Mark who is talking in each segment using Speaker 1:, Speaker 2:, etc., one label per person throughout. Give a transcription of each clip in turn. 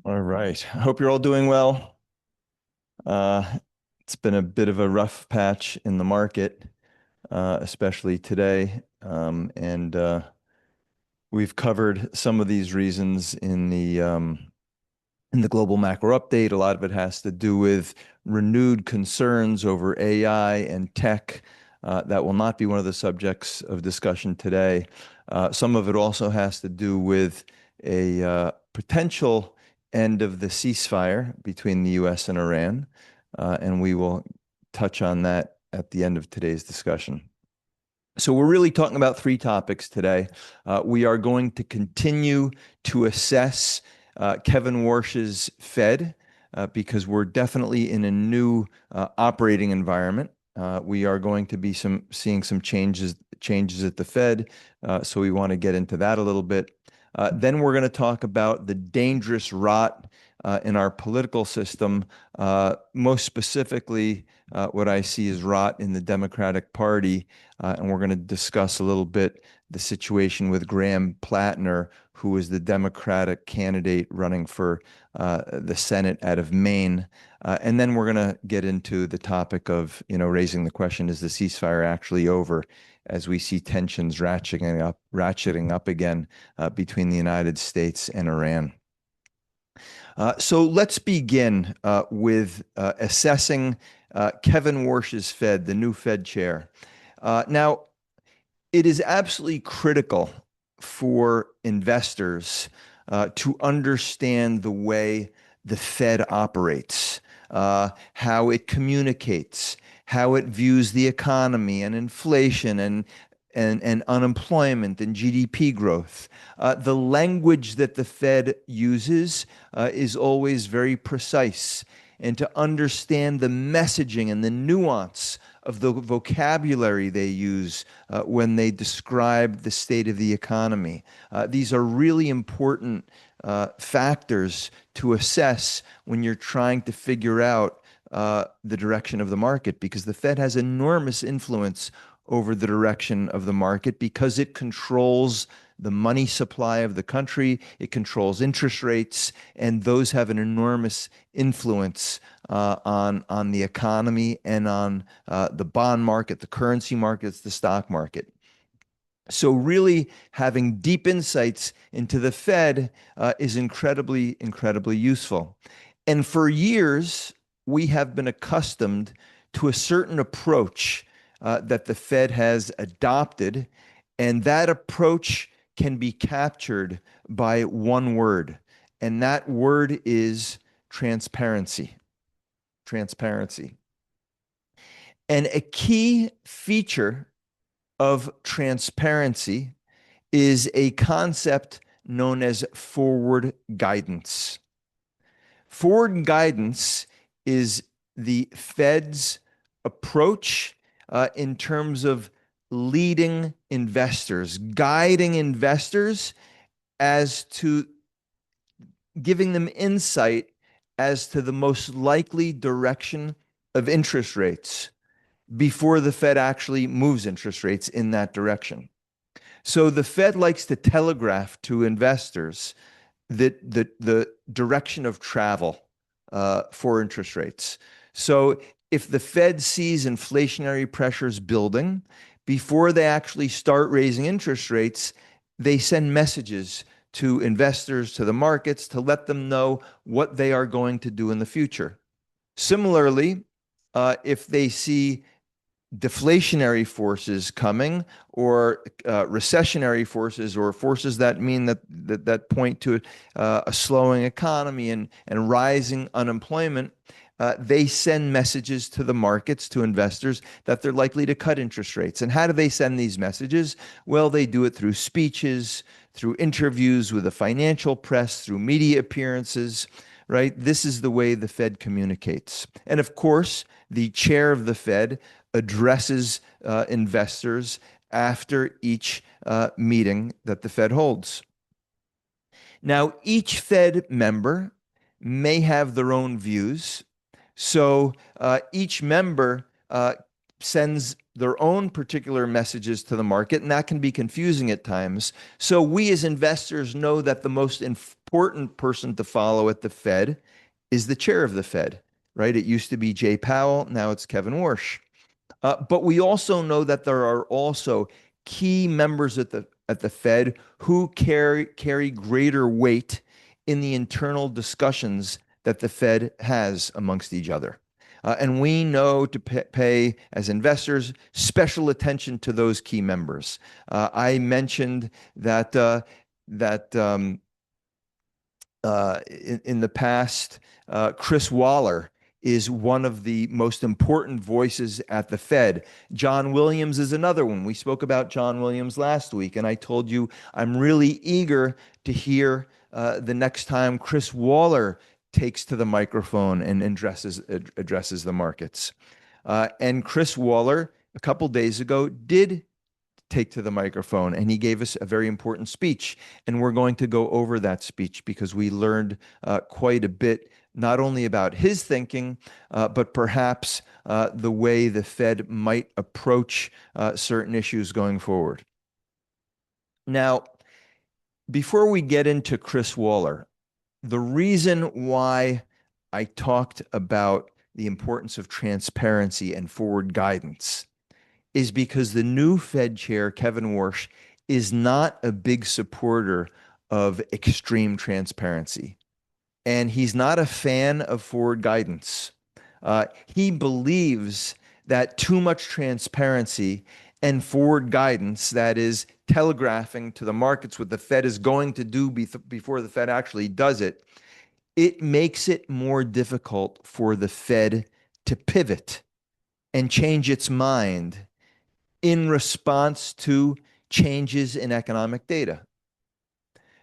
Speaker 1: All right. I hope you're all doing well. Uh, it's been a bit of a rough patch in the market, especially today. And we've covered some of these reasons in the global macro update. A lot of it has to do with renewed concerns over AI and tech. That will not be one of the subjects of discussion today. Some of it also has to do with a potential end of the ceasefire between the US and Iran. And we will touch on that at the end of today's discussion. So we're really talking about three topics today. We are going to continue to assess Kevin Warsh's Fed because we're definitely in a new operating environment. We are going to be seeing some changes at the Fed, so we want to get into that a little bit. Then we're going to talk about the dangerous rot in our political system, most specifically what I see as rot in the Democratic Party. And we're going to discuss a little bit the situation with Graham Plattner, who is the Democratic candidate running for the Senate out of Maine. And then we're going to get into the topic of, raising the question, is the ceasefire actually over, as we see tensions ratcheting up again between the United States and Iran. So let's begin with assessing Kevin Warsh's Fed, the new Fed chair. Now, it is absolutely critical for investors to understand the way the Fed operates, how it communicates, how it views the economy and inflation and unemployment and GDP growth. The language that the Fed uses is always very precise. And to understand the messaging and the nuance of the vocabulary they use when they describe the state of the economy. These are really important factors to assess when you're trying to figure out the direction of the market, because the Fed has enormous influence over the direction of the market because it controls the money supply of the country, it controls interest rates, and those have an enormous influence on the economy and on the bond market, the currency markets, the stock market. So really having deep insights into the Fed is incredibly, incredibly useful. And for years, we have been accustomed to a certain approach that the Fed has adopted, and that approach can be captured by one word, and that word is transparency. Transparency. And a key feature of transparency is a concept known as forward guidance. Forward guidance is the Fed's approach in terms of leading investors, guiding investors as to giving them insight as to the most likely direction of interest rates before the Fed actually moves interest rates in that direction. So the Fed likes to telegraph to investors that the direction of travel for interest rates. So if the Fed sees inflationary pressures building, before they actually start raising interest rates, they send messages to investors, to the markets, to let them know what they are going to do in the future. Similarly, if they see deflationary forces coming, or recessionary forces, or forces that mean that point to a slowing economy and rising unemployment, they send messages to the markets, to investors, that they're likely to cut interest rates. And how do they send these messages? Well, they do it through speeches, through interviews with the financial press, through media appearances, right? This is the way the Fed communicates. And of course, the chair of the Fed addresses investors after each meeting that the Fed holds. Now, each Fed member may have their own views. So each member sends their own particular messages to the market, and that can be confusing at times. So we as investors know that the most important person to follow at the Fed is the chair of the Fed, right? It used to be Jay Powell, now it's Kevin Warsh. But we also know that there are also key members at the Fed who carry greater weight in the internal discussions that the Fed has amongst each other. And we know to pay, as investors, special attention to those key members. I mentioned that in the past, Chris Waller is one of the most important voices at the Fed. John Williams is another one. We spoke about John Williams last week, and I told you I'm really eager to hear the next time Chris Waller takes to the microphone and addresses the markets. And Chris Waller, a couple days ago, did take to the microphone, and he gave us a very important speech. And we're going to go over that speech because we learned quite a bit, not only about his thinking, but perhaps the way the Fed might approach certain issues going forward. Now, before we get into Chris Waller, the reason why I talked about the importance of transparency and forward guidance is because the new Fed chair, Kevin Warsh, is not a big supporter of extreme transparency. And he's not a fan of forward guidance. He believes that too much transparency and forward guidance, that is, telegraphing to the markets what the Fed is going to do before the Fed actually does it, it makes it more difficult for the Fed to pivot and change its mind in response to changes in economic data.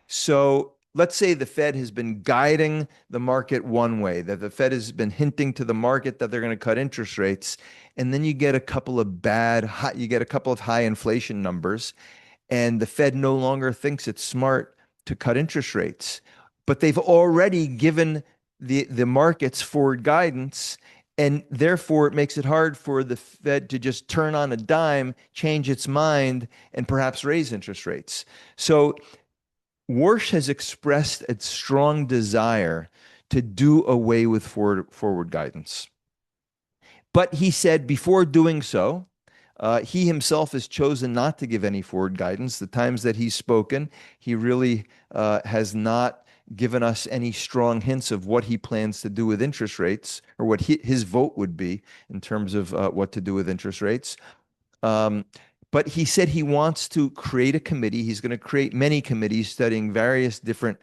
Speaker 1: So let's say the Fed has been guiding the market one way, that the Fed has been hinting to the market that they're going to cut interest rates, and then you get a couple of high inflation numbers, and the Fed no longer thinks it's smart to cut interest rates. But they've already given the markets forward guidance, and therefore it makes it hard for the Fed to just turn on a dime, change its mind, and perhaps raise interest rates. So Warsh has expressed a strong desire to do away with forward guidance. But he said before doing so, he himself has chosen not to give any forward guidance. The times that he's spoken, he really has not given us any strong hints of what he plans to do with interest rates, or what his vote would be in terms of what to do with interest rates. But he said he wants to create a committee. He's going to create many committees studying various different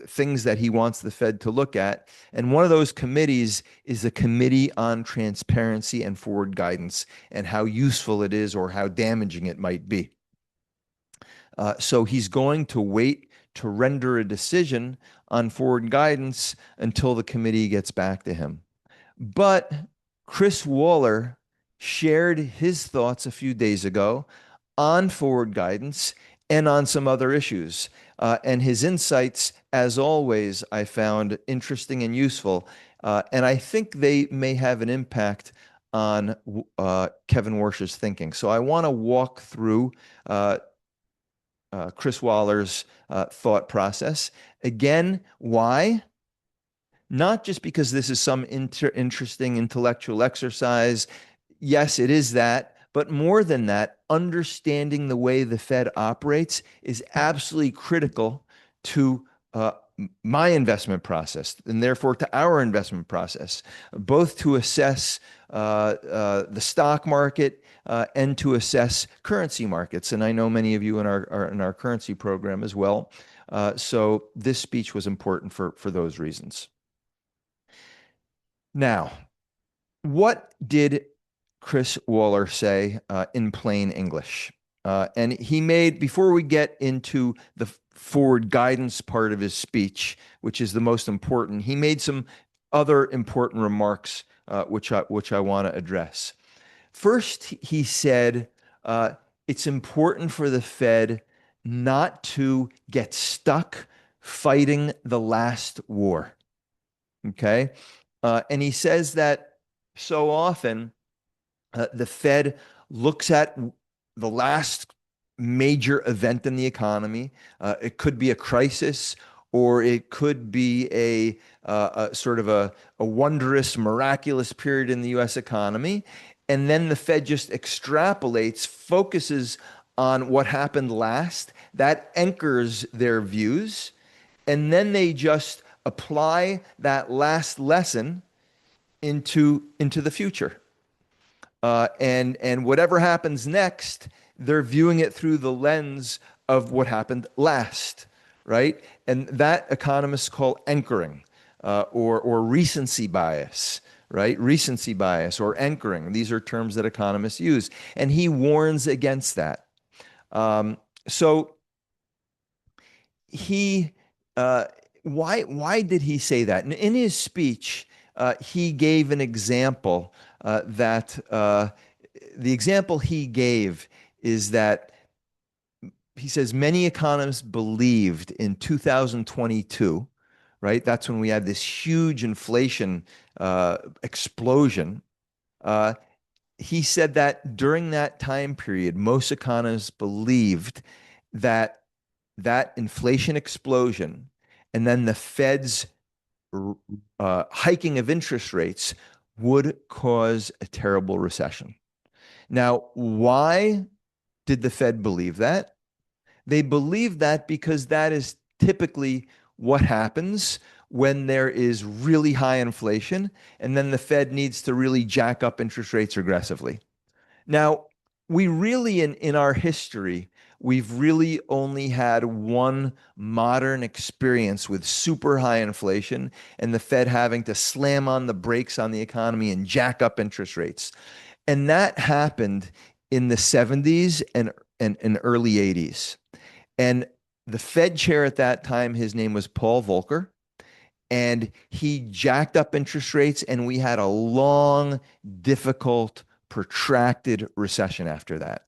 Speaker 1: things that he wants the Fed to look at. And one of those committees is a committee on transparency and forward guidance, and how useful it is or how damaging it might be. So he's going to wait to render a decision on forward guidance until the committee gets back to him. But Chris Waller shared his thoughts a few days ago on forward guidance and on some other issues. And his insights, as always, I found interesting and useful. And I think they may have an impact on Kevin Warsh's thinking. So I want to walk through Chris Waller's thought process. Again, why? Not just because this is some interesting intellectual exercise. Yes, it is that. But more than that, understanding the way the Fed operates is absolutely critical to my investment process, and therefore to our investment process, both to assess the stock market and to assess currency markets. And I know many of you in our currency program as well. So this speech was important for those reasons. Now, what did Chris Waller say in plain English? And he made, before we get into the forward guidance part of his speech, which is the most important, he made some other important remarks, which I want to address. First, he said it's important for the Fed not to get stuck fighting the last war. Okay? And he says that so often The Fed looks at the last major event in the economy. It could be a crisis, or it could be a sort of a wondrous, miraculous period in the U.S. economy. And then the Fed just extrapolates, focuses on what happened last. That anchors their views. And then they just apply that last lesson into the future. And whatever happens next, they're viewing it through the lens of what happened last, right? And that economists call anchoring, or recency bias, right? Recency bias or anchoring. These are terms that economists use, and he warns against that. So he why did he say that? And in his speech, he gave an example that the example he gave is that he says many economists believed in 2022, right? That's when we had this huge inflation explosion. He said that during that time period, most economists believed that that inflation explosion and then the Fed's hiking of interest rates would cause a terrible recession. Now, why did the Fed believe that? They believe that because that is typically what happens when there is really high inflation, and then the Fed needs to really jack up interest rates aggressively. Now, we really, in our history, we've really only had one modern experience with super high inflation and the Fed having to slam on the brakes on the economy and jack up interest rates. And that happened in the 70s and early 80s. And the Fed chair at that time, his name was Paul Volcker, and he jacked up interest rates, and we had a long, difficult, protracted recession after that.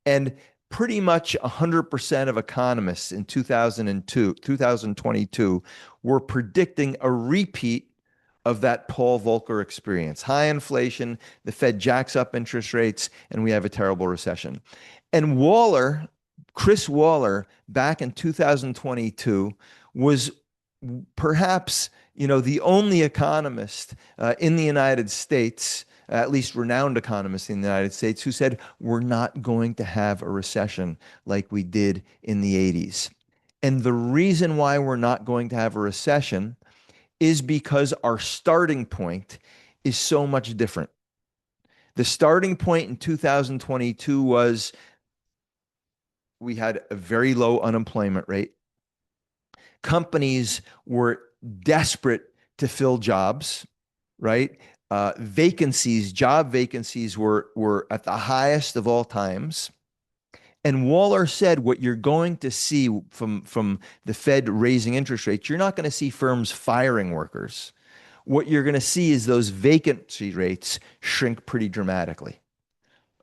Speaker 1: And pretty much 100% of economists in 2022 were predicting a repeat of that Paul Volcker experience. High inflation, the Fed jacks up interest rates, and we have a terrible recession. And Chris Waller, back in 2022, was perhaps, the only economist in the United States, at least renowned economist in the United States, who said we're not going to have a recession like we did in the 80s. And the reason why we're not going to have a recession is because our starting point is so much different. The starting point in 2022 was we had a very low unemployment rate. Companies were desperate to fill jobs, right? Job vacancies were at the highest of all times. And Waller said what you're going to see from the Fed raising interest rates, you're not going to see firms firing workers. What you're going to see is those vacancy rates shrink pretty dramatically.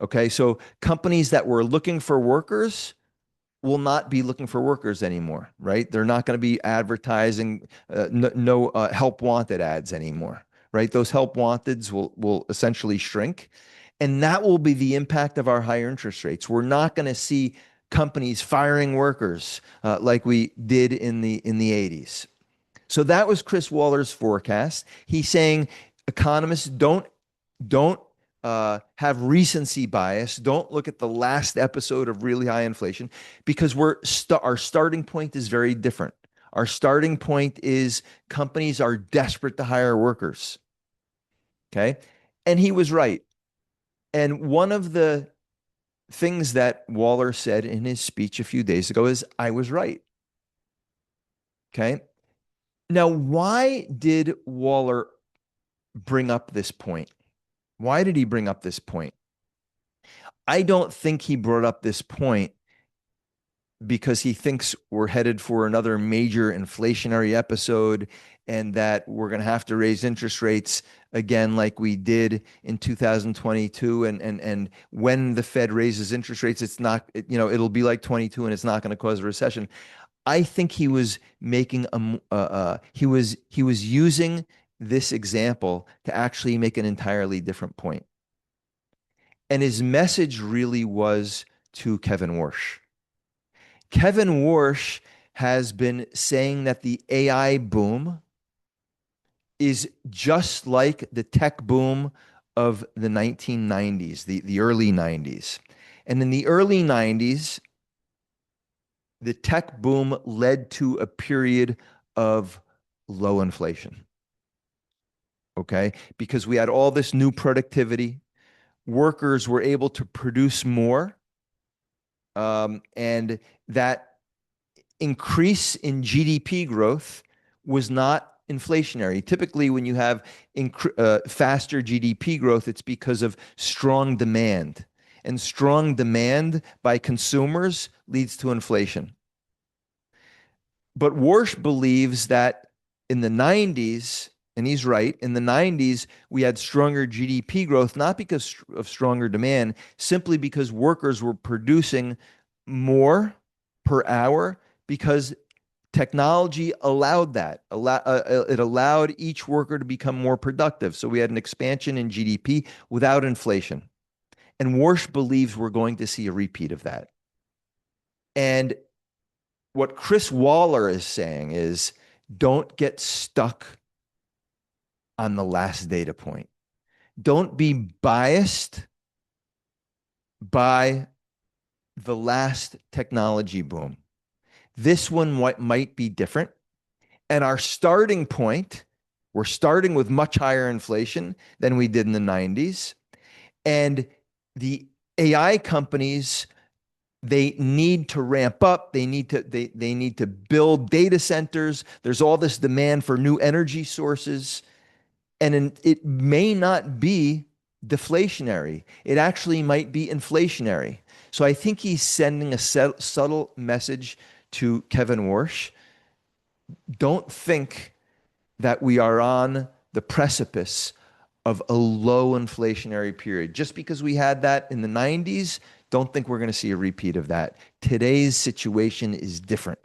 Speaker 1: Okay, so companies that were looking for workers will not be looking for workers anymore, right? They're not going to be advertising no help wanted ads anymore, right? Those help wanteds will essentially shrink. And that will be the impact of our higher interest rates. We're not going to see companies firing workers like we did in the 80s. So that was Chris Waller's forecast. He's saying economists don't have recency bias. Don't look at the last episode of really high inflation, because our starting point is very different. Our starting point is companies are desperate to hire workers. Okay, and he was right. And one of the things that Waller said in his speech a few days ago is, I was right. Okay. Now, why did Waller bring up this point? Why did he bring up this point? I don't think he brought up this point because he thinks we're headed for another major inflationary episode and that we're going to have to raise interest rates again like we did in 2022. And when the Fed raises interest rates, it's not, it'll be like 22 and it's not going to cause a recession. I think he was making he was using this example to actually make an entirely different point. And his message really was to Kevin Warsh. Kevin Warsh has been saying that the AI boom is just like the tech boom of the 1990s, the early 90s. And in the early 90s, the tech boom led to a period of low inflation. Okay. Because we had all this new productivity. Workers were able to produce more. And that increase in GDP growth was not inflationary. Typically, when you have faster GDP growth, it's because of strong demand. And strong demand by consumers leads to inflation. But Warsh believes that in the 90s, and he's right, in the 90s, we had stronger GDP growth, not because of stronger demand, simply because workers were producing more per hour because technology allowed that. It allowed each worker to become more productive. So we had an expansion in GDP without inflation. And Warsh believes we're going to see a repeat of that. And what Chris Waller is saying is don't get stuck on the last data point. Don't be biased by the last technology boom. This one might be different. And our starting point, we're starting with much higher inflation than we did in the 90s. And the AI companies, they need to ramp up. They need to build data centers. There's all this demand for new energy sources. And it may not be deflationary. It actually might be inflationary. So I think he's sending a subtle message to Kevin Warsh. Don't think that we are on the precipice of a low inflationary period. Just because we had that in the 90s, don't think we're going to see a repeat of that. Today's situation is different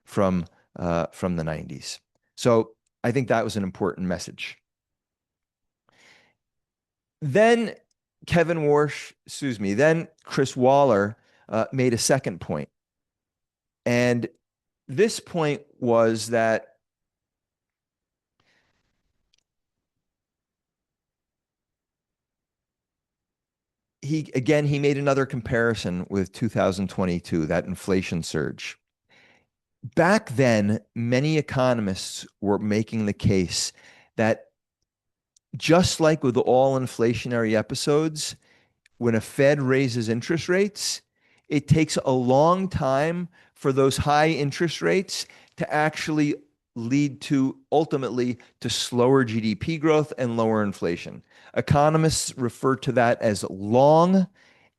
Speaker 1: from the 90s. So I think that was an important message. Then then Chris Waller made a second point. And this point was that he made another comparison with 2022, that inflation surge. Back then, many economists were making the case that just like with all inflationary episodes, when a Fed raises interest rates, it takes a long time for those high interest rates to actually lead to ultimately to slower GDP growth and lower inflation. Economists refer to that as long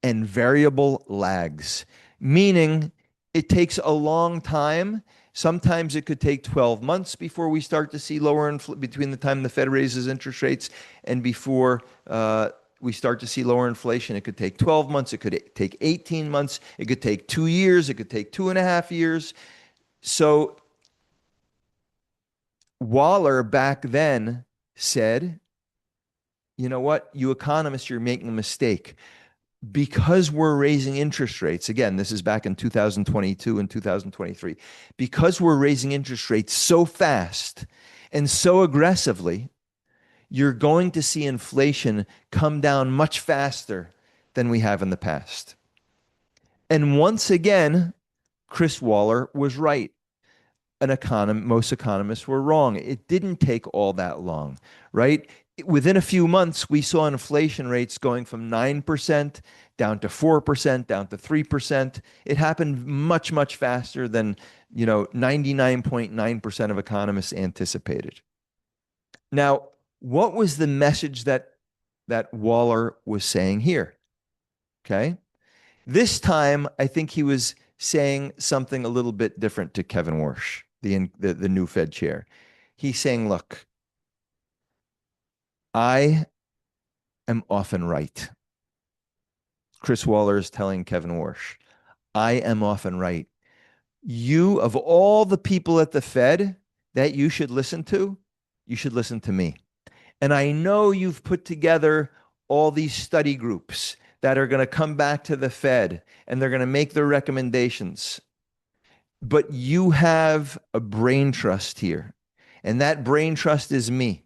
Speaker 1: and variable lags, meaning it takes a long time. Sometimes it could take 12 months before we start to see between the time the Fed raises interest rates and before we start to see lower inflation. It could take 12 months. It could take 18 months. It could take 2 years. It could take 2.5 years. So Waller back then said, you know what, you economists, you're making a mistake. Because we're raising interest rates, again, this is back in 2022 and 2023, because we're raising interest rates so fast and so aggressively, you're going to see inflation come down much faster than we have in the past. And once again, Chris Waller was right. Most economists were wrong. It didn't take all that long, right? Within a few months, we saw inflation rates going from 9% down to 4%, down to 3%. It happened much, much faster than 99.9% of economists anticipated. Now, what was the message that Waller was saying here? Okay. This time, I think he was saying something a little bit different to Kevin Warsh, the new Fed chair. He's saying, look, I am often right. Chris Waller is telling Kevin Warsh, I am often right. You, of all the people at the Fed that you should listen to me. And I know you've put together all these study groups that are going to come back to the Fed and they're going to make their recommendations. But you have a brain trust here, and that brain trust is me.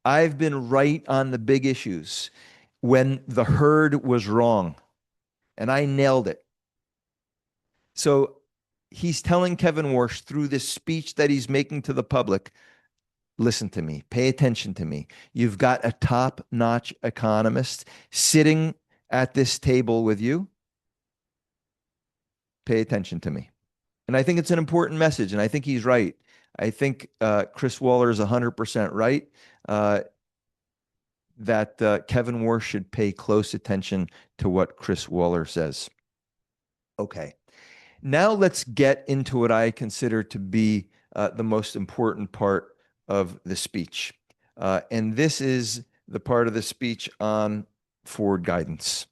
Speaker 1: I've been right on the big issues when the herd was wrong, and I nailed it. So he's telling Kevin Warsh through this speech that he's making to the public, listen to me, pay attention to me. You've got a top-notch economist sitting at this table with you. Pay attention to me. And I think it's an important message, and I think he's right. I think Chris Waller is 100% right that Kevin Warsh should pay close attention to what Chris Waller says. Okay. Now let's get into what I consider to be the most important part of the speech. And this is the part of the speech on forward guidance.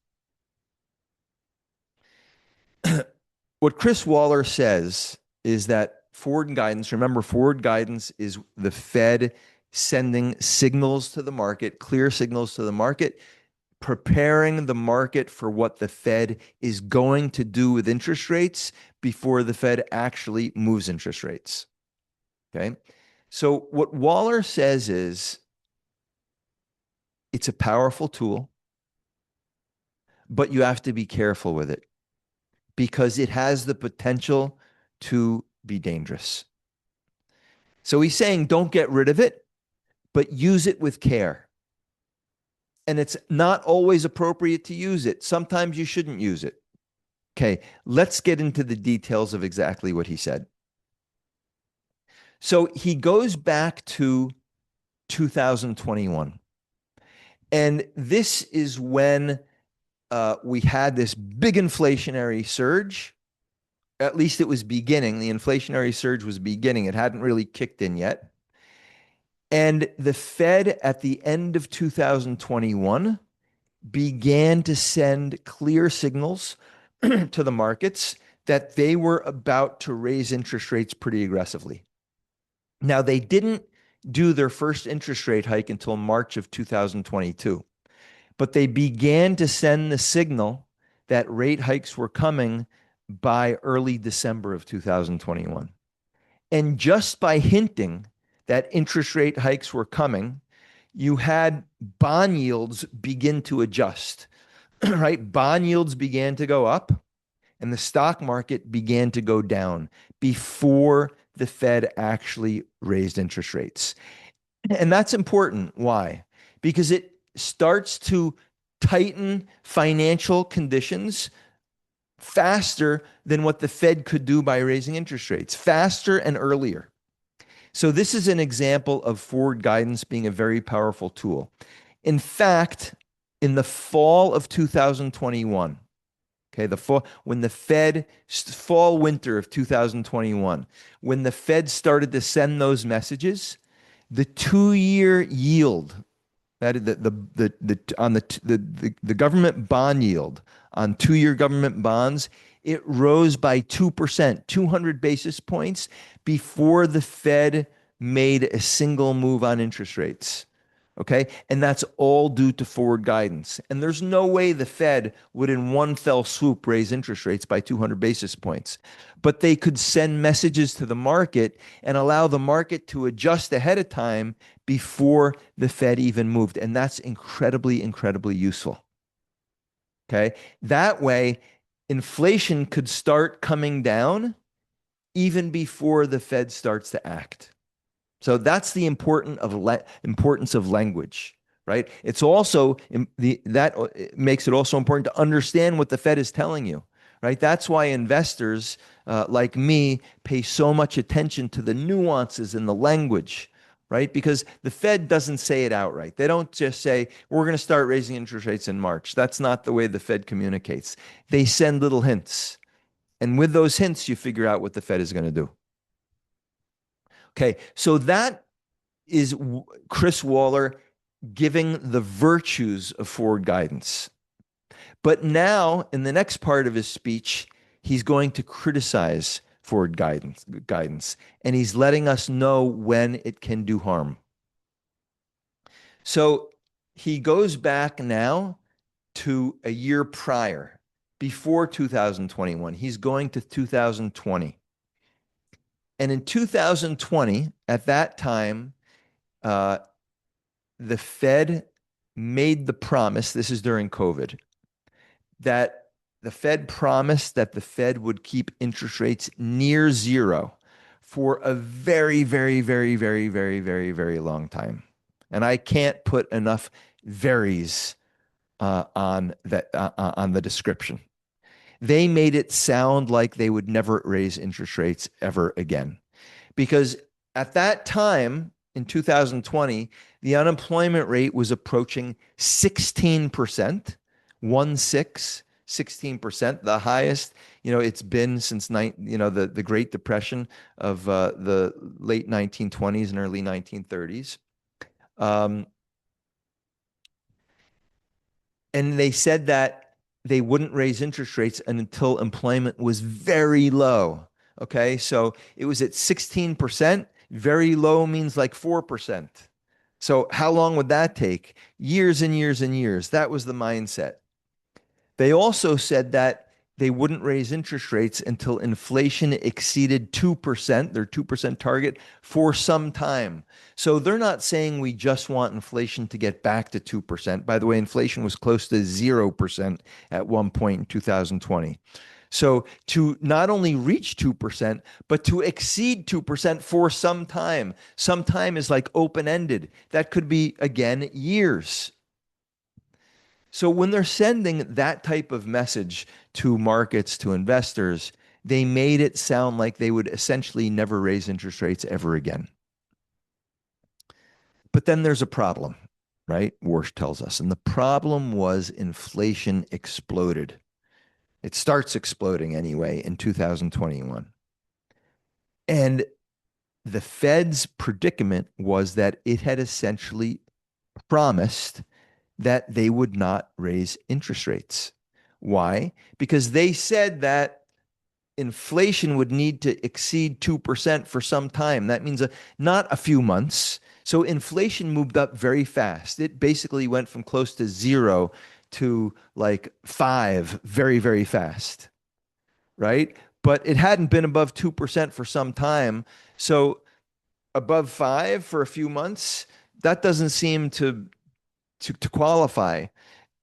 Speaker 1: What Chris Waller says is that forward guidance, remember, forward guidance is the Fed sending signals to the market, clear signals to the market, preparing the market for what the Fed is going to do with interest rates before the Fed actually moves interest rates. Okay. So what Waller says is it's a powerful tool, but you have to be careful with it because it has the potential to be dangerous. So he's saying don't get rid of it, but use it with care. And it's not always appropriate to use it. Sometimes you shouldn't use it. Okay, let's get into the details of exactly what he said. So he goes back to 2021. And this is when we had this big inflationary surge. At least it was beginning. The inflationary surge was beginning. It hadn't really kicked in yet. And the Fed at the end of 2021 began to send clear signals to the markets that they were about to raise interest rates pretty aggressively. Now, they didn't do their first interest rate hike until March of 2022, but they began to send the signal that rate hikes were coming by early December of 2021. And just by hinting that interest rate hikes were coming, you had bond yields begin to adjust, right? Bond yields began to go up and the stock market began to go down before the Fed actually raised interest rates. And that's important. Why? Because it starts to tighten financial conditions faster than what the Fed could do by raising interest rates, faster and earlier. So this is an example of forward guidance being a very powerful tool. In fact, in the fall of 2021, okay, when the Fed, fall, winter of 2021, when the Fed started to send those messages, the 2-year yield, that is the government bond yield on 2-year government bonds, it rose by 2%, 200 basis points before the Fed made a single move on interest rates. Okay. And that's all due to forward guidance. And there's no way the Fed would in one fell swoop raise interest rates by 200 basis points. But they could send messages to the market and allow the market to adjust ahead of time before the Fed even moved. And that's incredibly, incredibly useful. Okay. That way, inflation could start coming down even before the Fed starts to act. So that's the importance of language, right? It's also that makes it also important to understand what the Fed is telling you, right? That's why investors like me pay so much attention to the nuances in the language, right? Because the Fed doesn't say it outright. They don't just say, we're going to start raising interest rates in March. That's not the way the Fed communicates. They send little hints. And with those hints, you figure out what the Fed is going to do. Okay, so that is Chris Waller giving the virtues of forward guidance. But now, in the next part of his speech, he's going to criticize forward guidance, and he's letting us know when it can do harm. So he goes back now to a year prior, before 2021. He's going to 2020. And in 2020, at that time, the Fed made the promise, this is during COVID, that the Fed promised that the Fed would keep interest rates near zero for a very, very, very, very, very, very, very long time. And I can't put enough varies on the description. They made it sound like they would never raise interest rates ever again. Because at that time, in 2020, the unemployment rate was approaching 16%, 16%, the highest, it's been since the Great Depression of the late 1920s and early 1930s. And they said that they wouldn't raise interest rates until employment was very low. Okay, so it was at 16%. Very low means like 4%. So how long would that take? Years and years and years. That was the mindset. They also said that they wouldn't raise interest rates until inflation exceeded 2%, their 2% target, for some time. So they're not saying we just want inflation to get back to 2%. By the way, inflation was close to 0% at one point in 2020. So to not only reach 2%, but to exceed 2% for some time. Some time is like open-ended. That could be, again, years. So when they're sending that type of message to markets, to investors, they made it sound like they would essentially never raise interest rates ever again. But then there's a problem, right? Warsh tells us. And the problem was inflation exploded. It starts exploding anyway in 2021. And the Fed's predicament was that it had essentially promised that they would not raise interest rates. Why? Because they said that inflation would need to exceed 2% for some time. That means not a few months. So inflation moved up very fast. It basically went from close to zero to like 5 very, very fast, right? But it hadn't been above 2% for some time. So above 5 for a few months, that doesn't seem to qualify.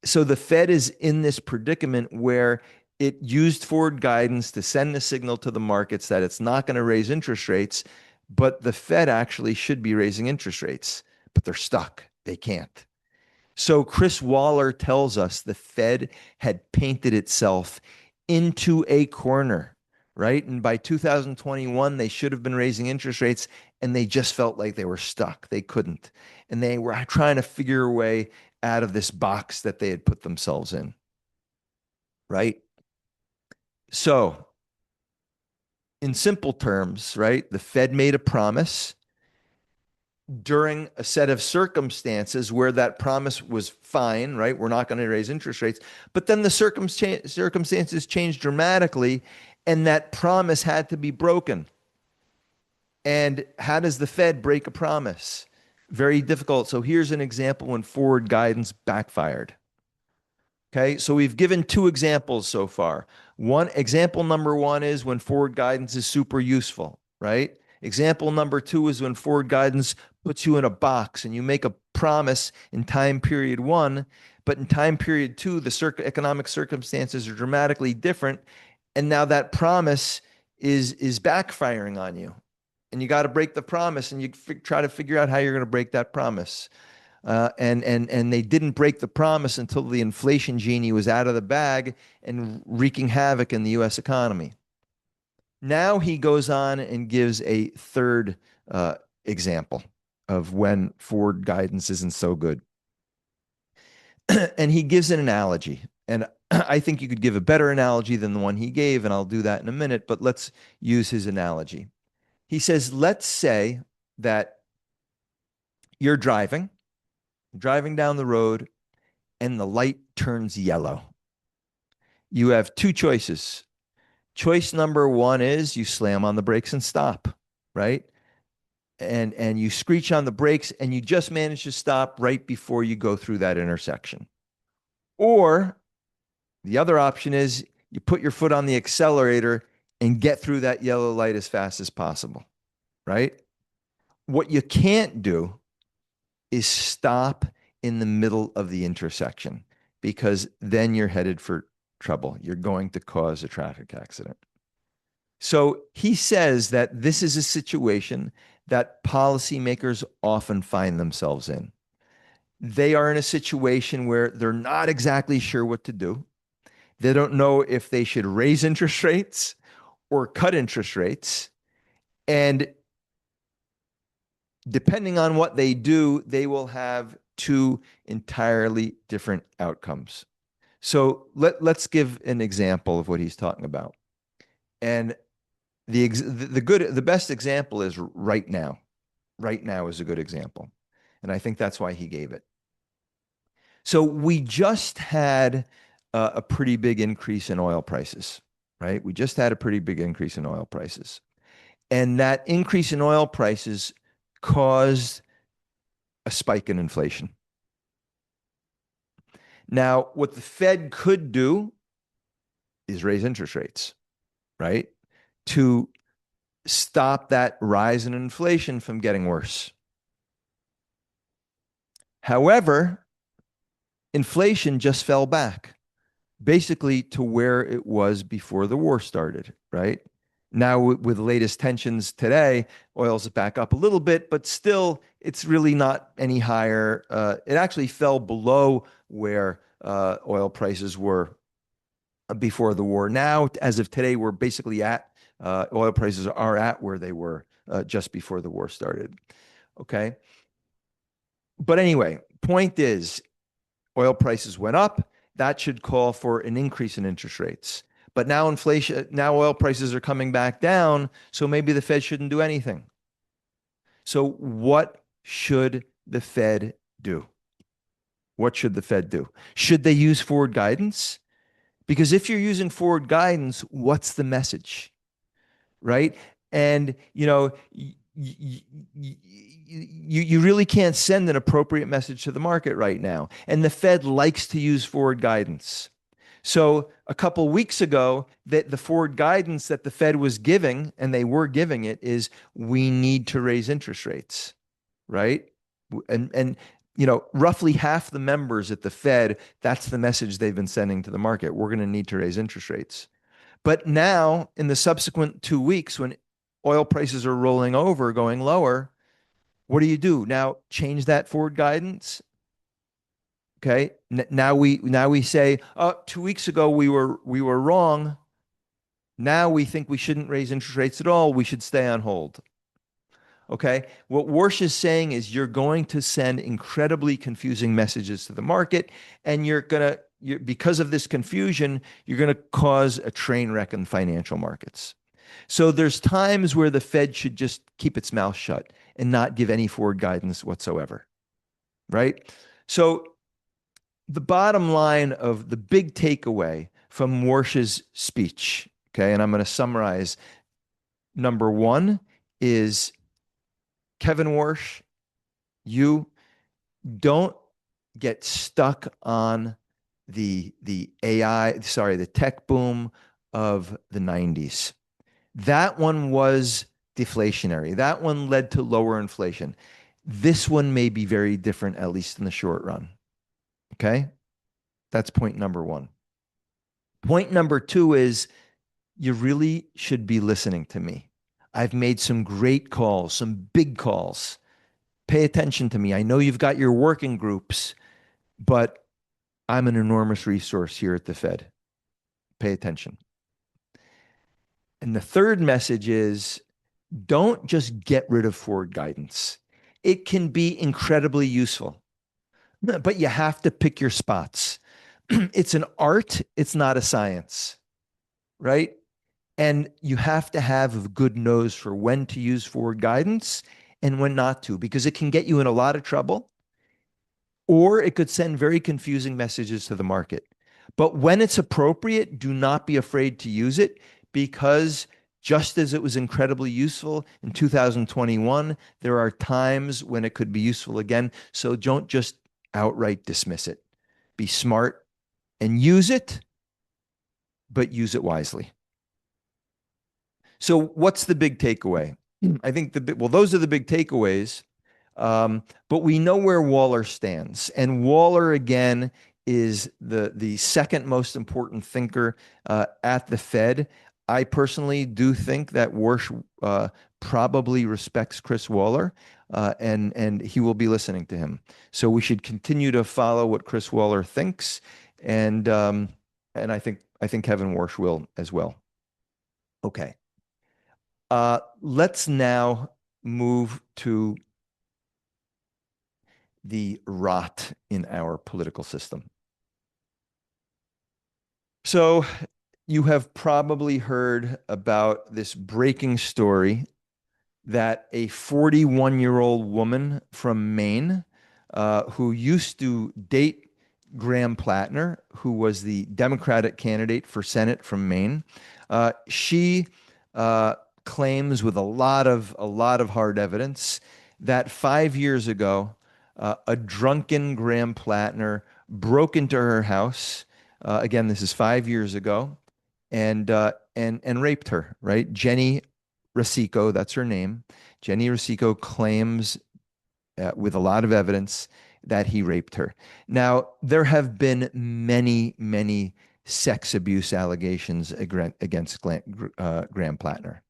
Speaker 1: So the Fed is in this predicament where it used forward guidance to send a signal to the markets that it's not going to raise interest rates, but the Fed actually should be raising interest rates, but they're stuck. They can't. So Chris Waller tells us the Fed had painted itself into a corner, right? And by 2021, they should have been raising interest rates, and they just felt like they were stuck. They couldn't. And they were trying to figure a way out of this box that they had put themselves in, right? So in simple terms, right, the Fed made a promise during a set of circumstances where that promise was fine, right? We're not going to raise interest rates. But then the circumstances changed dramatically, and that promise had to be broken. And how does the Fed break a promise? Very difficult. So here's an example when forward guidance backfired. Okay, so we've given 2 examples so far. Example number 1 is when forward guidance is super useful, right? Example number 2 is when forward guidance puts you in a box and you make a promise in time period 1, but in time period 2, the economic circumstances are dramatically different. And now that promise is backfiring on you. And you got to break the promise, and you try to figure out how you're going to break that promise. And they didn't break the promise until the inflation genie was out of the bag and wreaking havoc in the U.S. economy. Now he goes on and gives a third example of when forward guidance isn't so good. And he gives an analogy. And I think you could give a better analogy than the one he gave, and I'll do that in a minute, but let's use his analogy. He says, let's say that you're driving down the road, and the light turns yellow. You have 2 choices. Choice number 1 is you slam on the brakes and stop, right? And you screech on the brakes, and you just manage to stop right before you go through that intersection. Or the other option is you put your foot on the accelerator and get through that yellow light as fast as possible, right? What you can't do is stop in the middle of the intersection because then you're headed for trouble. You're going to cause a traffic accident. So he says that this is a situation that policymakers often find themselves in. They are in a situation where they're not exactly sure what to do. They don't know if they should raise interest rates or cut interest rates. And depending on what they do, they will have two entirely different outcomes. So let's give an example of what he's talking about. And the best example is right now. Right now is a good example. And I think that's why he gave it. So we just had a pretty big increase in oil prices, right? We just had a pretty big increase in oil prices. And that increase in oil prices caused a spike in inflation. Now, what the Fed could do is raise interest rates, right? To stop that rise in inflation from getting worse. However, inflation just fell back basically to where it was before the war started, right? Now, with the latest tensions today, oil's back up a little bit, but still, it's really not any higher. It actually fell below where oil prices were before the war. Now, as of today, we're basically at oil prices are at where they were just before the war started. Okay. But anyway, point is, oil prices went up. That should call for an increase in interest rates. But now oil prices are coming back down. So maybe the Fed shouldn't do anything. So what should the Fed do? What should the Fed do? Should they use forward guidance? Because if you're using forward guidance, what's the message? Right? And, you really can't send an appropriate message to the market right now. And the Fed likes to use forward guidance. So a couple weeks ago, the forward guidance that the Fed was giving, and they were giving it, is we need to raise interest rates, right? And roughly half the members at the Fed, that's the message they've been sending to the market. We're going to need to raise interest rates. But now, in the subsequent 2 weeks, when oil prices are rolling over, going lower, what do? Now change that forward guidance. Okay. Now we say, oh, 2 weeks ago we were wrong. Now we think we shouldn't raise interest rates at all. We should stay on hold. Okay. What Warsh is saying is you're going to send incredibly confusing messages to the market, and because of this confusion, you're going to cause a train wreck in financial markets. So there's times where the Fed should just keep its mouth shut and not give any forward guidance whatsoever, right? So the bottom line of the big takeaway from Warsh's speech, okay, and I'm going to summarize. Number one is, Kevin Warsh, you don't get stuck on the tech boom of the 90s. That one was deflationary. That one led to lower inflation. This one may be very different, at least in the short run. Okay? That's point number one. Point number two is you really should be listening to me. I've made some great calls, some big calls. Pay attention to me. I know you've got your working groups, but I'm an enormous resource here at the Fed. Pay attention. And the third message is, don't just get rid of forward guidance. It can be incredibly useful, but you have to pick your spots. It's an art, it's not a science, right? And you have to have a good nose for when to use forward guidance and when not to, because it can get you in a lot of trouble, or it could send very confusing messages to the market. But when it's appropriate, do not be afraid to use it, because just as it was incredibly useful in 2021, there are times when it could be useful again. So don't just outright dismiss it. Be smart, and use it, but use it wisely. So, what's the big takeaway? I think well, those are the big takeaways. But we know where Waller stands, and Waller again is the second most important thinker at the Fed. I personally do think that Warsh probably respects Chris Waller, and he will be listening to him. So we should continue to follow what Chris Waller thinks, and I think Kevin Warsh will as well. Okay. Let's now move to the rot in our political system. So, you have probably heard about this breaking story that a 41-year-old woman from Maine, who used to date Graham Plattner, who was the Democratic candidate for Senate from Maine, she claims with a lot of hard evidence that 5 years ago, a drunken Graham Plattner broke into her house. Again, this is 5 years ago, and raped her. Right, Jenny Rosico, that's her name. Jenny Rosico claims, with a lot of evidence, that he raped her. Now, there have been many, many sex abuse allegations against Graham Plattner.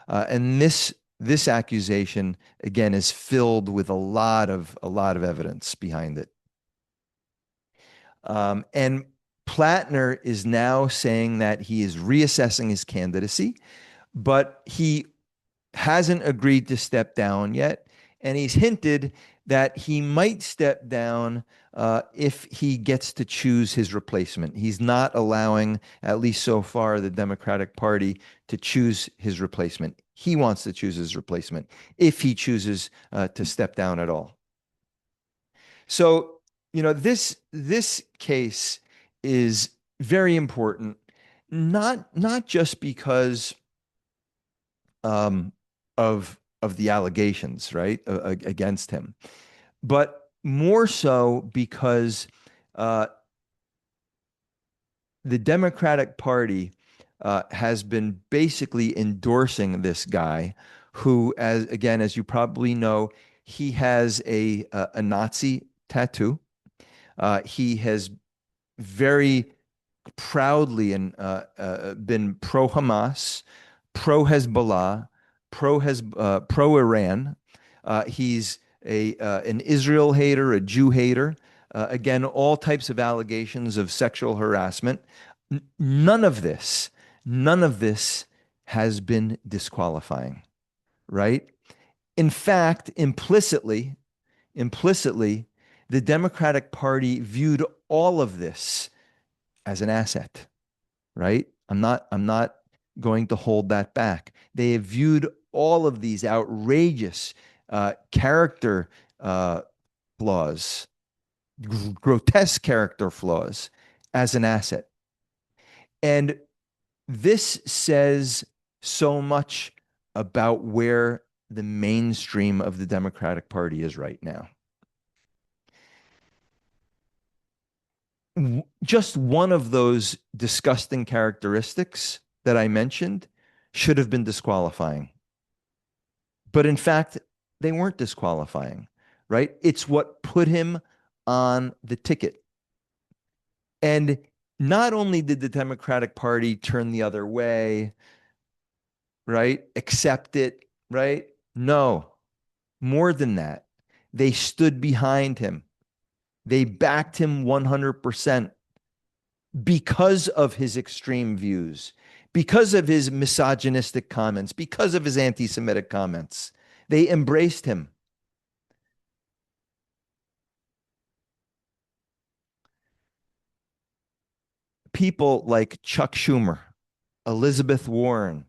Speaker 1: And this accusation, again, is filled with a lot of evidence behind it. And Plattner is now saying that he is reassessing his candidacy, but he hasn't agreed to step down yet. And he's hinted that he might step down if he gets to choose his replacement. He's not allowing, at least so far, the Democratic Party to choose his replacement. He wants to choose his replacement if he chooses to step down at all. So, this case is very important, not just because of the allegations, right, against him, but more so because the Democratic Party has been basically endorsing this guy, who, as you probably know, he has a Nazi tattoo. He has very proudly and been pro Hamas, pro Hezbollah, pro Iran. He's an Israel hater, a Jew hater. Again, all types of allegations of sexual harassment. None of this has been disqualifying, right? In fact, implicitly, the Democratic Party viewed all of this as an asset, right? I'm not going to hold that back. They have viewed all of these outrageous character flaws, grotesque character flaws, as an asset. And this says so much about where the mainstream of the Democratic Party is right now. Just one of those disgusting characteristics that I mentioned should have been disqualifying. But in fact, they weren't disqualifying, right? It's what put him on the ticket. And not only did the Democratic Party turn the other way, right? Accept it, right? No, more than that. They stood behind him. They backed him 100% because of his extreme views, because of his misogynistic comments, because of his anti-Semitic comments. They embraced him. People like Chuck Schumer, Elizabeth Warren,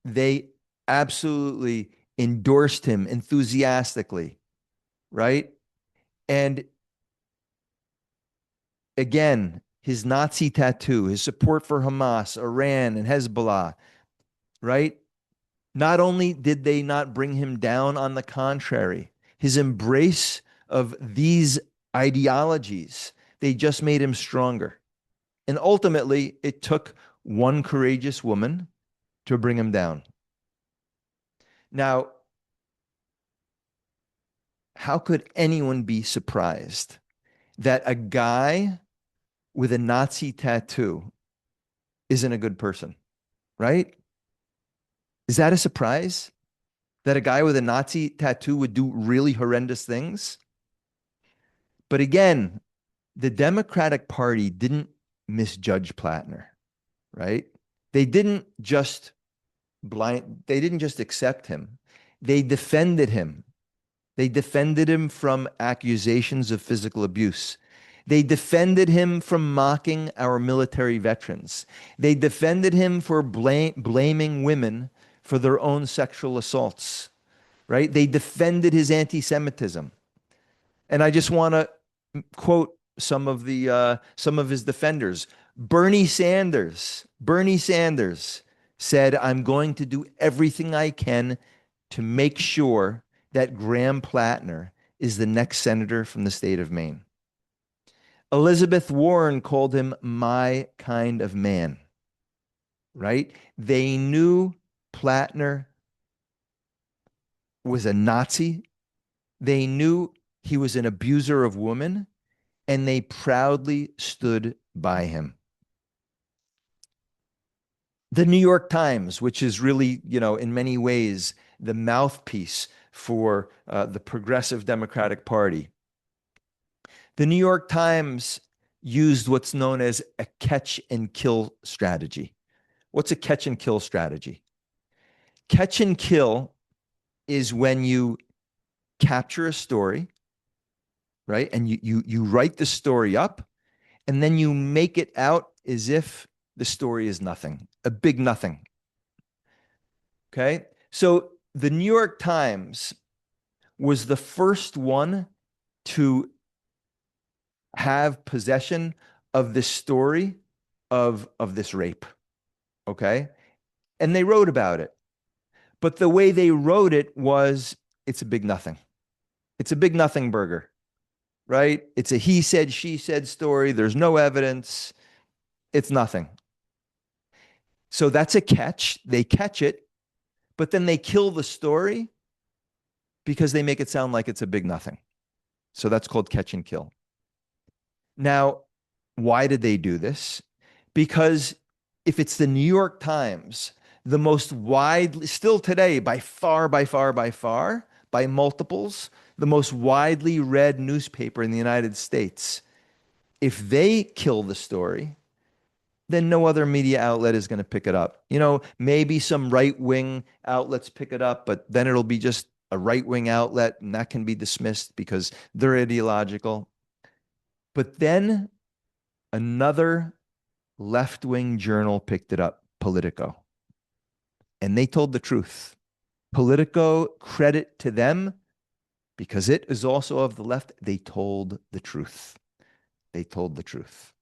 Speaker 1: they absolutely endorsed him enthusiastically, right? And again, his Nazi tattoo, his support for Hamas, Iran, and Hezbollah, right? Not only did they not bring him down, on the contrary, his embrace of these ideologies. They just made him stronger. And ultimately, it took one courageous woman to bring him down. Now, how could anyone be surprised that a guy with a Nazi tattoo isn't a good person, right? Is that a surprise that a guy with a Nazi tattoo would do really horrendous things? But again, the Democratic Party didn't misjudge Plattner, right? They didn't just they didn't just accept him. They defended him. They defended him from accusations of physical abuse. They defended him from mocking our military veterans. They defended him for blaming women for their own sexual assaults, right? They defended his anti-Semitism. And I just want to quote some of his defenders. Bernie Sanders said, "I'm going to do everything I can to make sure that Graham Plattner is the next senator from the state of Maine." Elizabeth Warren called him my kind of man, right? They knew Plattner was a Nazi. They knew he was an abuser of women, and they proudly stood by him. The New York Times, which is really, in many ways, the mouthpiece for the progressive Democratic Party. The New York Times used what's known as a catch and kill strategy. What's a catch and kill strategy? Catch and kill is when you capture a story, right? And you write the story up, and then you make it out as if the story is nothing, a big nothing. Okay? So the New York Times was the first one to have possession of this story of this rape. Okay? And they wrote about it. But the way they wrote it was, it's a big nothing. It's a big nothing burger, right? It's a he said, she said story. There's no evidence. It's nothing. So that's a catch. They catch it, but then they kill the story because they make it sound like it's a big nothing. So that's called catch and kill. Now, why did they do this? Because if it's the New York Times, the most widely, still today, by far, by multiples, the most widely read newspaper in the United States, if they kill the story, then no other media outlet is going to pick it up. Maybe some right-wing outlets pick it up, but then it'll be just a right-wing outlet, and that can be dismissed because they're ideological. But then another left-wing journal picked it up, Politico, and they told the truth. Politico, credit to them, because it is also of the left, they told the truth. They told the truth.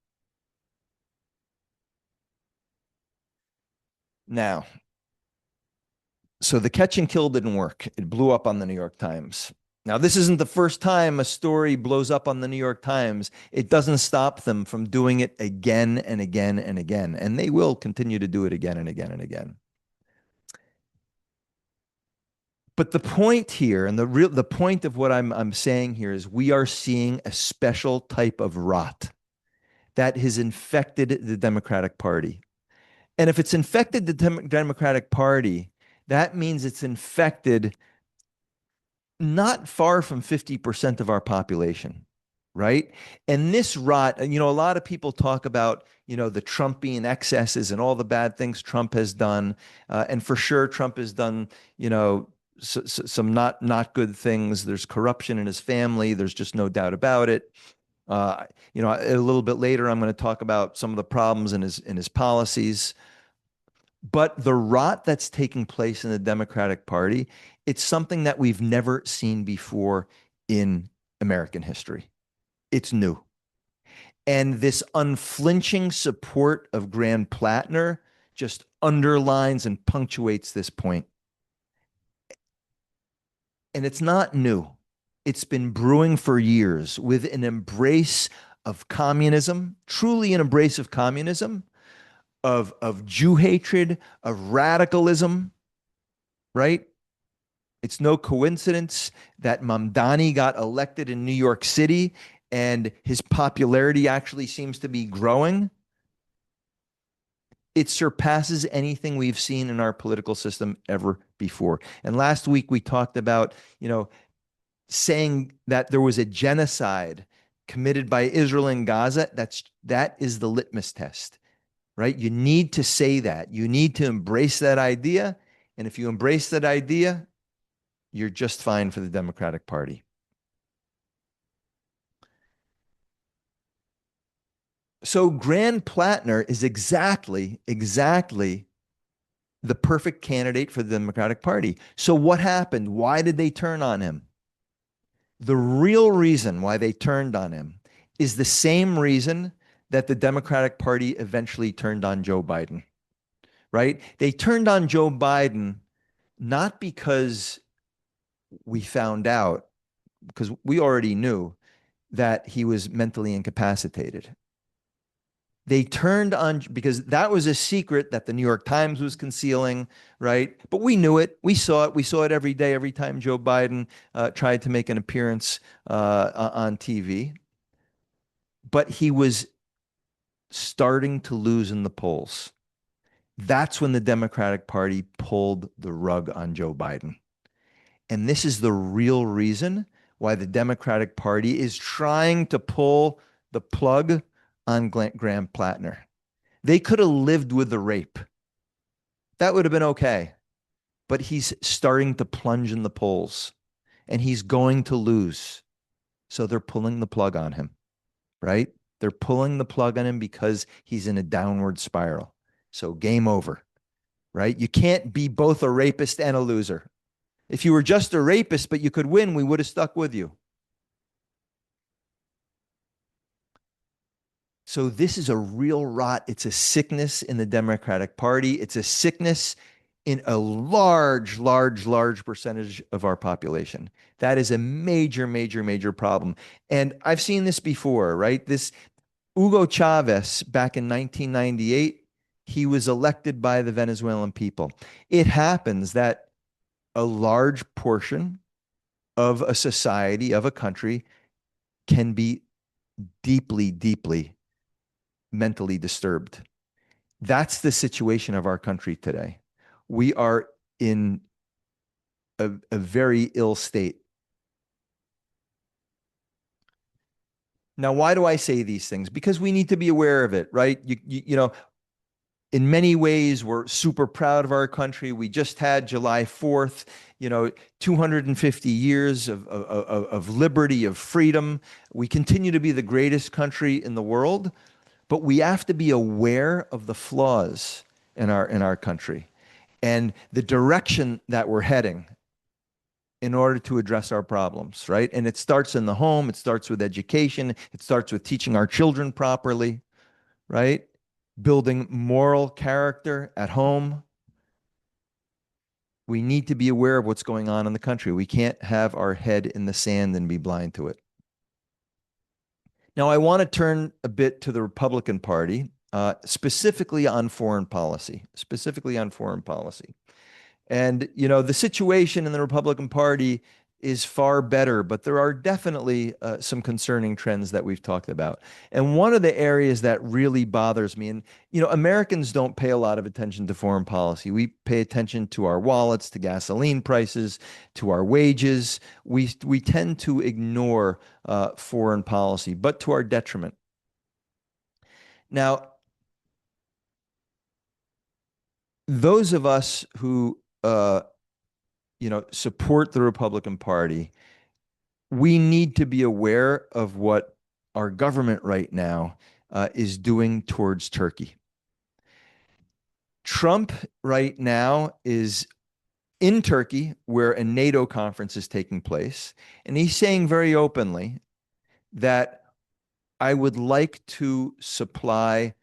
Speaker 1: Now, so the catch and kill didn't work. It blew up on the New York Times. Now, this isn't the first time a story blows up on the New York Times. It doesn't stop them from doing it again and again and again. And they will continue to do it again and again and again. But the point here, and the point of what I'm saying here, is we are seeing a special type of rot that has infected the Democratic Party. And if it's infected the Democratic Party, that means it's infected not far from 50% of our population, right? And this rot, a lot of people talk about, the Trumpian excesses and all the bad things Trump has done. And for sure, Trump has done, some not good things. There's corruption in his family. There's just no doubt about it. A little bit later, I'm going to talk about some of the problems in his policies. But the rot that's taking place in the Democratic Party, it's something that we've never seen before in American history. It's new. And this unflinching support of Graham Plattner just underlines and punctuates this point. And it's not new. It's been brewing for years with an embrace of communism, truly an embrace of communism, of Jew hatred, of radicalism, right? It's no coincidence that Mamdani got elected in New York City and his popularity actually seems to be growing. It surpasses anything we've seen in our political system ever before. And last week we talked about, saying that there was a genocide committed by Israel in Gaza. That is the litmus test, right? You need to say that. You need to embrace that idea. And if you embrace that idea, you're just fine for the Democratic Party. So Graham Plattner is exactly the perfect candidate for the Democratic Party. So what happened? Why did they turn on him? The real reason why they turned on him is the same reason that the Democratic Party eventually turned on Joe Biden, right? They turned on Joe Biden not because we found out, because we already knew that he was mentally incapacitated. They turned on because that was a secret that the New York Times was concealing, right? But we knew it. We saw it. We saw it every day, every time Joe Biden tried to make an appearance on TV. But he was starting to lose in the polls. That's when the Democratic Party pulled the rug on Joe Biden. And this is the real reason why the Democratic Party is trying to pull the plug on Graham Plattner. They could have lived with the rape. That would have been okay. But he's starting to plunge in the polls and he's going to lose. So they're pulling the plug on him, right? They're pulling the plug on him because he's in a downward spiral. So game over, right? You can't be both a rapist and a loser. If you were just a rapist, but you could win, we would have stuck with you. So this is a real rot. It's a sickness in the Democratic Party. It's a sickness in a large percentage of our population. That is a major problem. And I've seen this before, right? This Hugo Chavez back in 1998, he was elected by the Venezuelan people. It happens that a large portion of a society, of a country, can be deeply mentally disturbed. That's the situation of our country today. We are in a very ill state. Now, why do I say these things? Because we need to be aware of it, right? In many ways, we're super proud of our country. We just had July 4th, 250 years of liberty, of freedom. We continue to be the greatest country in the world, but we have to be aware of the flaws in our country and the direction that we're heading in order to address our problems, right? And it starts in the home, it starts with education, it starts with teaching our children properly, right? Building moral character at home. We need to be aware of what's going on in the country. We can't have our head in the sand and be blind to it. Now, I want to turn a bit to the Republican Party, specifically on foreign policy, And, the situation in the Republican Party is far better, but there are definitely some concerning trends that we've talked about. And one of the areas that really bothers me, and, Americans don't pay a lot of attention to foreign policy. We pay attention to our wallets, to gasoline prices, to our wages. We tend to ignore foreign policy, but to our detriment. Now, those of us who support the Republican Party, we need to be aware of what our government right now is doing towards Turkey. Trump right now is in Turkey, where a NATO conference is taking place, and he's saying very openly that I would like to supply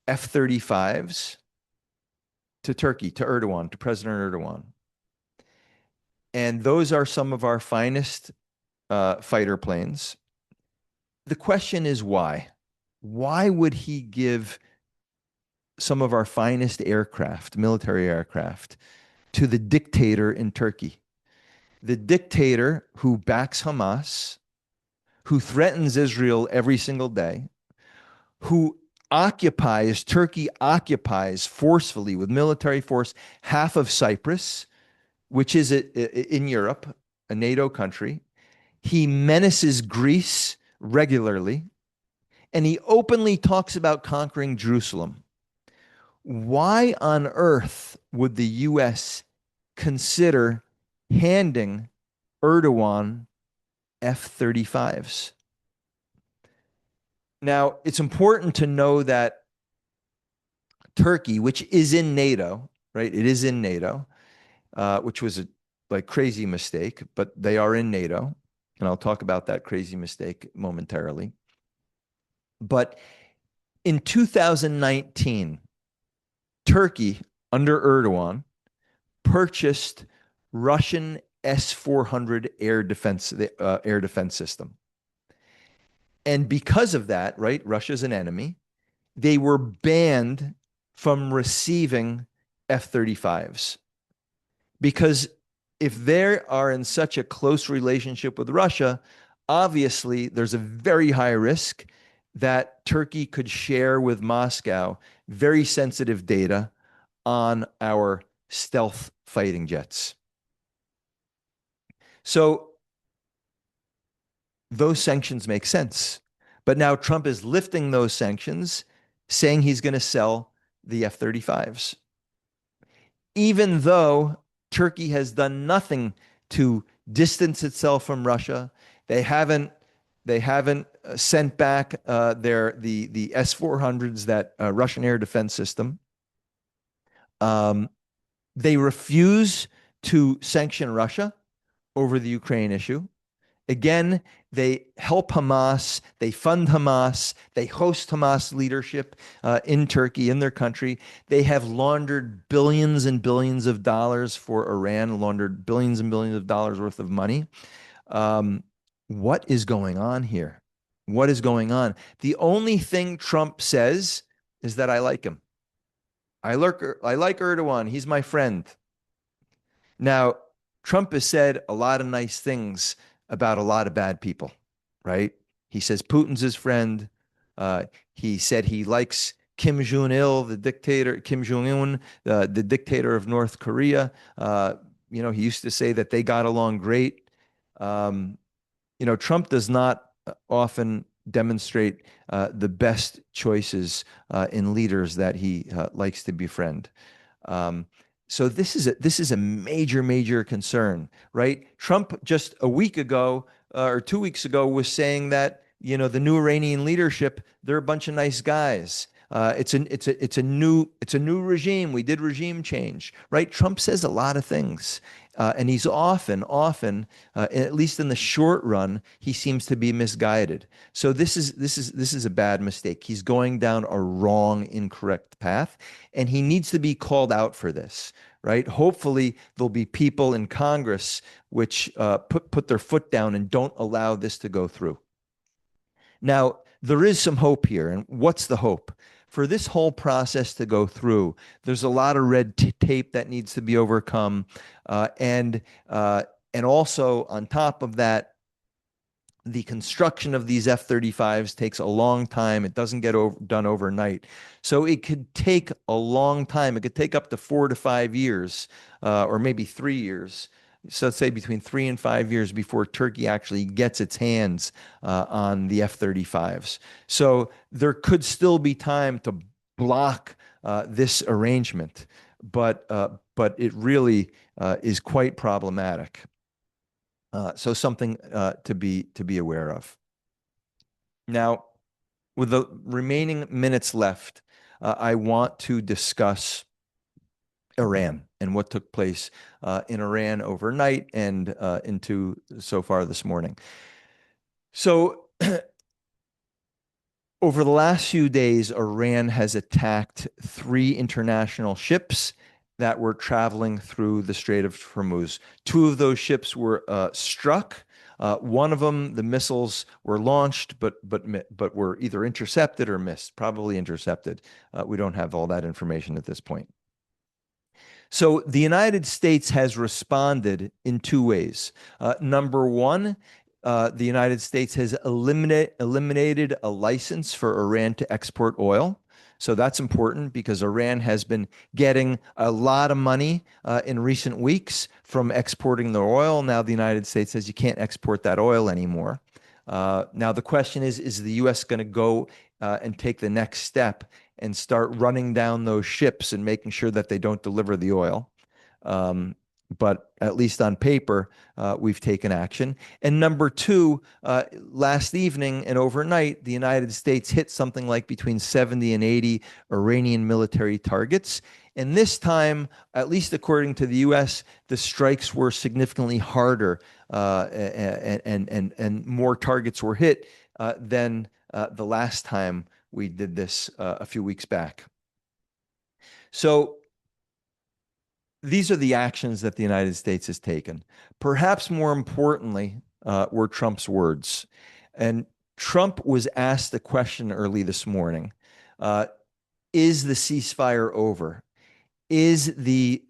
Speaker 1: F-35s to Turkey, to Erdogan, to President Erdogan. And those are some of our finest fighter planes. The question is why? Why would he give some of our finest aircraft, military aircraft, to the dictator in Turkey? The dictator who backs Hamas, who threatens Israel every single day, who Turkey occupies forcefully with military force half of Cyprus, which is in Europe, a NATO country. He menaces Greece regularly, and he openly talks about conquering Jerusalem. Why on earth would the U.S. consider handing Erdogan F-35s? Now, it's important to know that Turkey, which is in NATO, right? It is in NATO, which was a crazy mistake, but they are in NATO. And I'll talk about that crazy mistake momentarily. But in 2019, Turkey, under Erdogan, purchased Russian S-400 air defense system. And because of that, right, Russia's an enemy, they were banned from receiving F-35s. Because if they are in such a close relationship with Russia, obviously there's a very high risk that Turkey could share with Moscow very sensitive data on our stealth fighting jets. So those sanctions make sense. But now Trump is lifting those sanctions, saying he's going to sell the F-35s. Even though Turkey has done nothing to distance itself from Russia, they haven't sent back the S-400s, that Russian air defense system. They refuse to sanction Russia over the Ukraine issue. Again, they help Hamas, they fund Hamas, they host Hamas leadership in Turkey, in their country. They have laundered billions and billions of dollars for Iran, laundered billions and billions of dollars worth of money. What is going on here? What is going on? The only thing Trump says is that I like him. I like Erdogan. He's my friend. Now, Trump has said a lot of nice things about a lot of bad people, right? He says Putin's his friend. He said he likes Kim Jong-il, the dictator, Kim Jong-un, the dictator of North Korea. He used to say that they got along great. Trump does not often demonstrate the best choices in leaders that he likes to befriend. So this is a major, major concern, right? Trump just a week ago or 2 weeks ago was saying that, the new Iranian leadership, they're a bunch of nice guys. It's a new regime. We did regime change, right? Trump says a lot of things, and he's often, at least in the short run, he seems to be misguided. So this is a bad mistake. He's going down a wrong, incorrect path, and he needs to be called out for this, right? Hopefully, there'll be people in Congress which put their foot down and don't allow this to go through. Now, there is some hope here, and what's the hope? For this whole process to go through, there's a lot of red tape that needs to be overcome, and also on top of that, the construction of these F-35s takes a long time. It doesn't get done overnight, so it could take a long time. It could take up to 4 to 5 years, or maybe 3 years. So let's say between 3 and 5 years before Turkey actually gets its hands on the F-35s. So there could still be time to block this arrangement, but it really is quite problematic. So something to be aware of. Now, with the remaining minutes left, I want to discuss Iran and what took place in Iran overnight and into so far this morning. So over the last few days, Iran has attacked 3 international ships that were traveling through the Strait of Hormuz. 2 of those ships were struck. One of them, the missiles were launched, but were either intercepted or missed, probably intercepted. We don't have all that information at this point. So the United States has responded in two ways. Number one, the United States has eliminated a license for Iran to export oil. So that's important because Iran has been getting a lot of money in recent weeks from exporting their oil. Now the United States says you can't export that oil anymore. Now the question is the U.S. going to go and take the next step and start running down those ships and making sure that they don't deliver the oil? But at least on paper, we've taken action. And number two, last evening and overnight, the United States hit something like between 70 and 80 Iranian military targets. And this time, at least according to the U.S., the strikes were significantly harder and more targets were hit than the last time we did this a few weeks back. So these are the actions that the United States has taken. Perhaps more importantly were Trump's words. And Trump was asked a question early this morning. Is the ceasefire over? Is the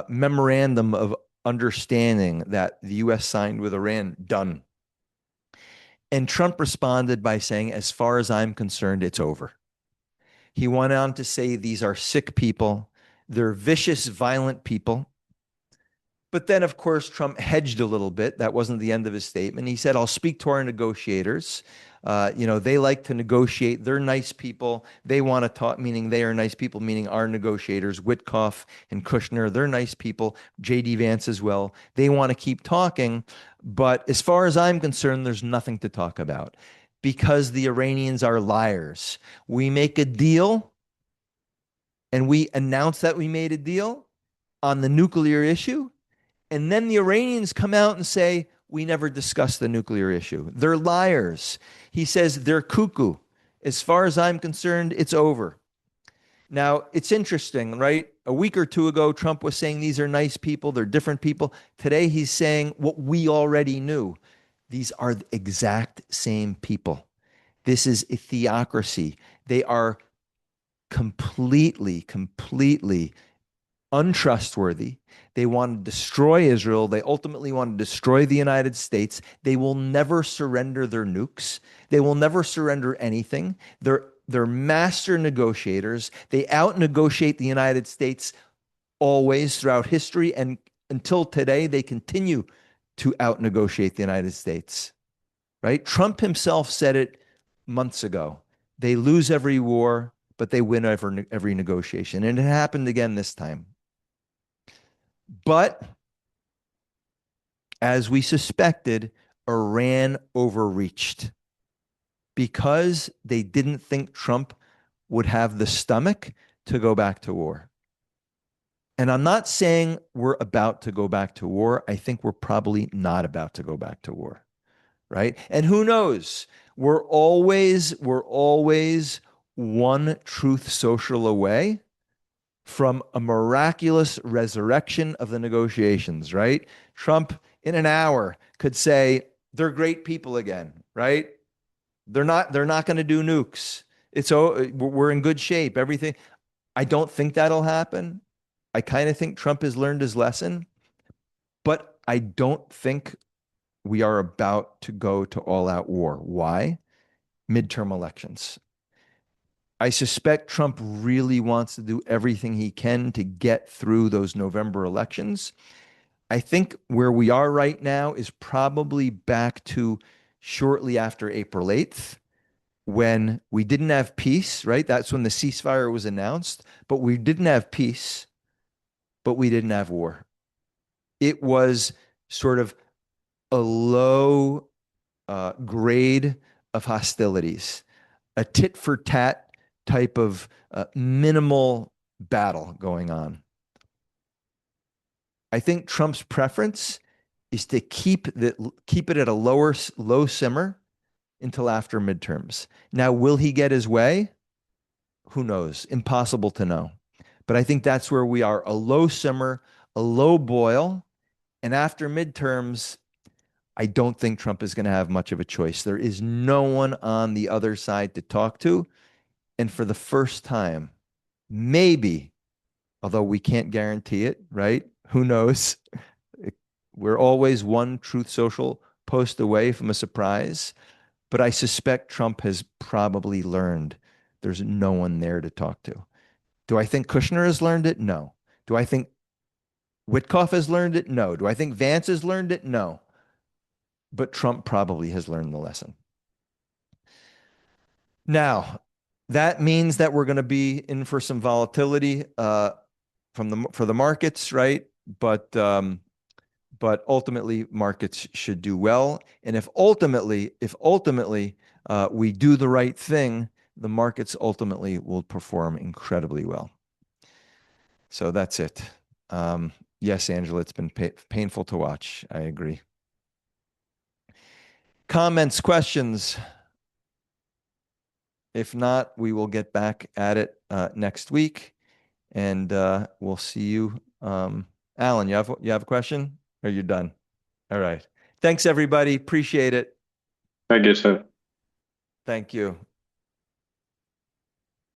Speaker 1: memorandum of understanding that the U.S. signed with Iran done? And Trump responded by saying, as far as I'm concerned, it's over. He went on to say these are sick people. They're vicious, violent people. But then, of course, Trump hedged a little bit. That wasn't the end of his statement. He said, I'll speak to our negotiators. They like to negotiate. They're nice people. They want to talk, meaning they are nice people, meaning our negotiators, Witkoff and Kushner. They're nice people. J.D. Vance as well. They want to keep talking. But as far as I'm concerned, there's nothing to talk about because the Iranians are liars. We make a deal and we announce that we made a deal on the nuclear issue. And then the Iranians come out and say, we never discussed the nuclear issue. They're liars. He says they're cuckoo. As far as I'm concerned, it's over. Now, it's interesting, right? A week or two ago, Trump was saying these are nice people. They're different people. Today, he's saying what we already knew. These are the exact same people. This is a theocracy. They are completely untrustworthy. They want to destroy Israel. They ultimately want to destroy the United States. They will never surrender their nukes. They will never surrender anything. They're master negotiators. They out-negotiate the United States always throughout history, and until today, they continue to out-negotiate the United States, right? Trump himself said it months ago. They lose every war, but they win every negotiation. And it happened again this time. But as we suspected, Iran overreached because they didn't think Trump would have the stomach to go back to war. And I'm not saying we're about to go back to war. I think we're probably not about to go back to war, right? And who knows? We're always one truth social away from a miraculous resurrection of the negotiations, right? Trump in an hour could say they're great people again, right? They're not going to do nukes. We're in good shape. Everything. I don't think that'll happen. I kind of think Trump has learned his lesson, but I don't think we are about to go to all-out war. Why? Midterm elections. I suspect Trump really wants to do everything he can to get through those November elections. I think where we are right now is probably back to shortly after April 8th, when we didn't have peace, right? That's when the ceasefire was announced, but we didn't have peace, but we didn't have war. It was sort of a low grade of hostilities, a tit for tat type of minimal battle going on. I think Trump's preference is to keep it at a low simmer until after midterms. Now, will he get his way? Who knows? Impossible to know. But I think that's where we are, a low simmer, a low boil. And after midterms, I don't think Trump is going to have much of a choice. There is no one on the other side to talk to. And for the first time, maybe, although we can't guarantee it, right? Who knows? We're always one Truth Social post away from a surprise. But I suspect Trump has probably learned there's no one there to talk to. Do I think Kushner has learned it? No. Do I think Witkoff has learned it? No. Do I think Vance has learned it? No. But Trump probably has learned the lesson. Now, that means that we're going to be in for some volatility for the markets, right? But ultimately, markets should do well. And if ultimately we do the right thing, the markets ultimately will perform incredibly well. So that's it. Yes, Angela, it's been painful to watch. I agree. Comments, questions? If not, we will get back at it next week, and we'll see you. Alan, you have a question? Or you're done? All right. Thanks, everybody. Appreciate it.
Speaker 2: Thank you, sir.
Speaker 1: Thank you.